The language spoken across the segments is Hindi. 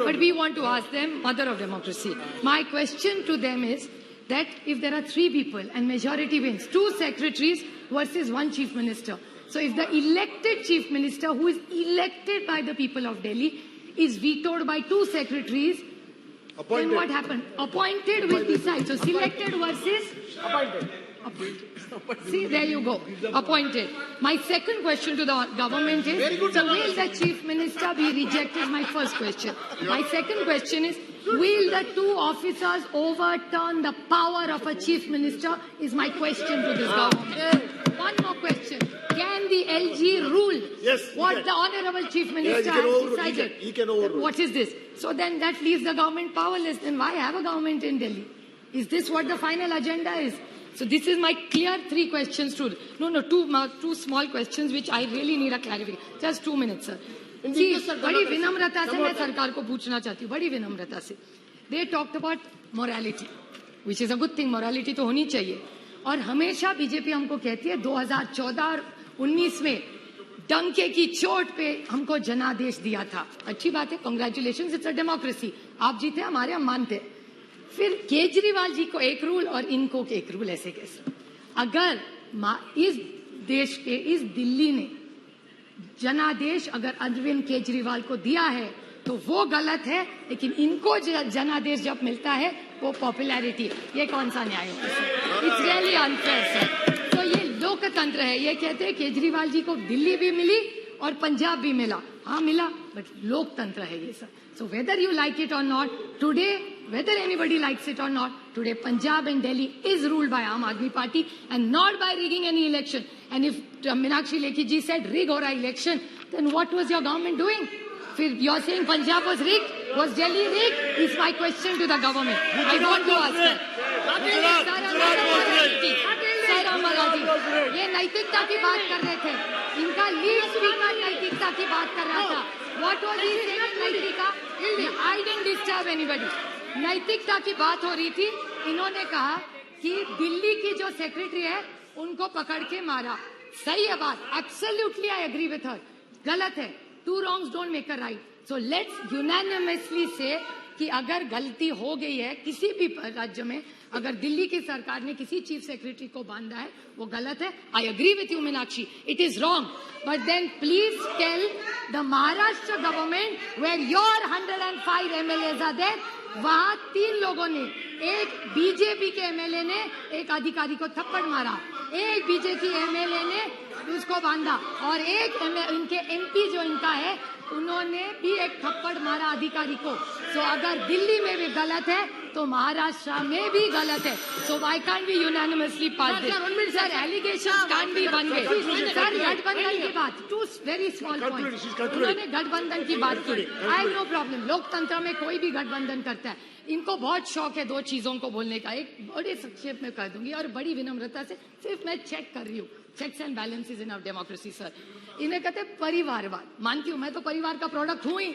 but we want to ask them, mother of democracy. My question to them is that if there are 3 people and majority wins, 2 secretaries versus 1 chief minister. So if the elected chief minister, who is elected by the people of Delhi, is vetoed by 2 secretaries, then what happened? Appointed will decide. So selected versus appointed. See, there you go. Appointed. My second question to the government is, so will the chief minister be rejected? My first question. My second question is, will the 2 officers overturn the power of a chief minister? Is my question to this government. One more question. Can the LG rule what the honorable chief minister has decided? He can overrule. What is this? So then that leaves the government powerless. Then why have a government in Delhi? Is this what the final agenda is? So this is my clear 3 questions to... No, 2 small questions which I really need a clarification. Just 2 minutes, sir. See, बड़ी विनम्रता से मैं सरकार को पूछना चाहती हूँ, बड़ी विनम्रता से. They talked about morality, which is a good thing. Morality तो होनी चाहिए. और हमेशा बीजेपी हमको कहती है 2014 और 19 में डंके की चोट पे हमको जनादेश दिया था. अच्छी बात है, कांग्रेचुलेशंस, इट्स अ डेमोक्रेसी. आप जीते, हमारे हम मानते. फिर केजरीवाल जी को 1 रूल और इनको 1 रूल, ऐसे कैसे? अगर इस देश के, इस दिल्ली ने जनादेश अगर अरविंद केजरीवाल को दिया है तो वो गलत है, लेकिन इनको जनादेश जब मिलता है वो पॉपुलैरिटी. ये कौन सा न्याय होगा? It's really unfair sir. तो ये लोकतंत्र है. ये कहते हैं केजरीवाल जी को दिल्ली भी मिली और पंजाब भी मिला. हाँ मिला, बट लोकतंत्र है ये sir. So whether you like it or not, today, whether anybody likes it or not, today Punjab and Delhi is ruled by Aam Aadmi Party and not by rigging any election. And if Meenakshi Lekhi ji said rig or election, then what was your government doing? You're saying Punjab was rigged? Was Delhi rigged? Is my question to the government. I want to ask her. Sir Amalaji, ये नैतिकता की बात कर रहे थे. इनका लीड स्पीकर नैतिकता की बात कर रहा था. What was he saying? नैतिकता? I didn't disturb anybody. नैतिकता की बात हो रही थी. इन्होंने कहा कि दिल्ली की जो सेक्रेटरी है उनको पकड़ के मारा. सही है बात. Absolutely I agree with her. गलत है. 2 wrongs don't make a right. So let's unanimously say कि अगर गलती हो गई है किसी भी राज्य में, अगर दिल्ली की सरकार ने किसी चीफ सेक्रेटरी को बांधा है, वो गलत है. I agree with you Meenakshi, it is wrong. But then please tell the Maharashtra government where your 105 MLAs are there, वहां 3 लोगों ने, एक बीजेपी के एमएलए ने एक अधिकारी को थप्पड़ मारा, एक बीजेपी एमएलए ने उसको बांधा, और एक इनके एमपी जो इनका है उन्होंने भी एक थप्पड़ मारा अधिकारी को. सो अगर दिल्ली में भी गलत है तो महाराष्ट्र में भी गलत है. So why can't we unanimously pass this? Sir, allegations can't be one way. Sir, गठबंधन की बात, 2 वेरी स्मॉल पॉइंट्स. उन्होंने गठबंधन की बात की. I have no problem. लोकतंत्र में कोई भी गठबंधन करता है. इनको बहुत शौक है 2 चीजों को बोलने का. एक बड़े संक्षेप में कह दूंगी और बड़ी विनम्रता से, सिर्फ मैं चेक कर रही हूँ. Checks and balances in our democracy sir. इन्हें कहते हैं परिवारवाद. मानती हूँ, मैं तो परिवार का प्रोडक्ट हूँ ही.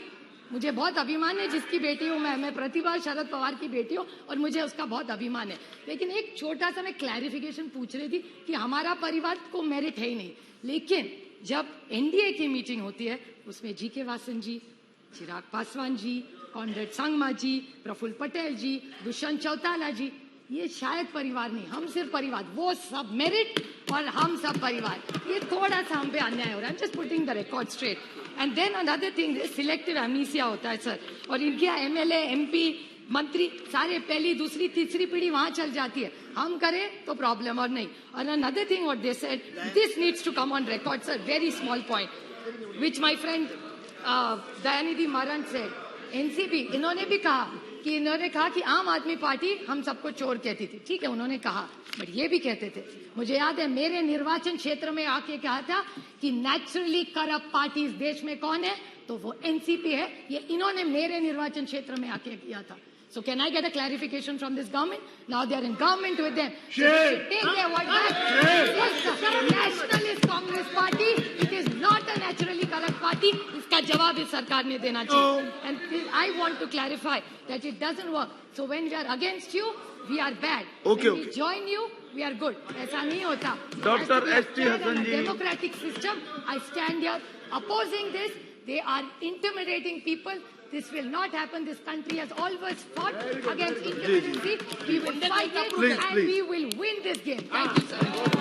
मुझे बहुत अभिमान है जिसकी बेटी हूँ मैं प्रतिभा शरद पवार की बेटी हूँ और मुझे उसका बहुत अभिमान है. लेकिन एक छोटा सा मैं क्लैरिफिकेशन पूछ रही थी कि हमारा परिवार को मेरिट है ही नहीं. लेकिन जब एनडीए की मीटिंग होती है उसमें जीके वासन जी, चिराग पासवान जी, कॉनरेड संगमा जी, प्रफुल्ल पटेल जी, दुष्यंत चौटाला जी, ये शायद परिवार नहीं, हम सिर्फ परिवार. वो सब मेरिट और हम सब परिवार. ये थोड़ा सा हम पे अन्याय हो रहा है. Just putting the record straight. And then another thing, selective amnesia होता है सर. और इनके एमएलए, एमपी, मंत्री सारे पहली, दूसरी, तीसरी पीढ़ी वहां चल जाती है. हम करें तो प्रॉब्लम और नहीं. और another thing what they said, this needs to come on record sir. Very small point which my friend Dayanidhi Maran said. NCP, इन्होंने भी कहा कि आम आदमी पार्टी हम सबको चोर कहती थी. ठीक है, उन्होंने कहा, बट ये भी कहते थे, मुझे याद है मेरे निर्वाचन क्षेत्र में आके कहा था कि नेचुरली करप्ट पार्टी इस देश में कौन है, तो वो एनसीपी है. ये इन्होंने मेरे निर्वाचन क्षेत्र में आके किया था. So can I get a clarification from this government? Now they are in government with them. So they should take their word back. Yes, Nationalist Congress Party, it is not a naturally corrupt party. इसका जवाब इस सरकार ने देना चाहिए. And I want to clarify that it doesn't work. So when we are against you, we are bad. Okay, when we join you, we are good. ऐसा नहीं होता. Dr. S.T. Hasan ji. Democratic system. I stand here opposing this. They are intimidating people. This will not happen. This country has always fought against incompetency. We will fight it Please, and please. we will win this game. Thank you, sir.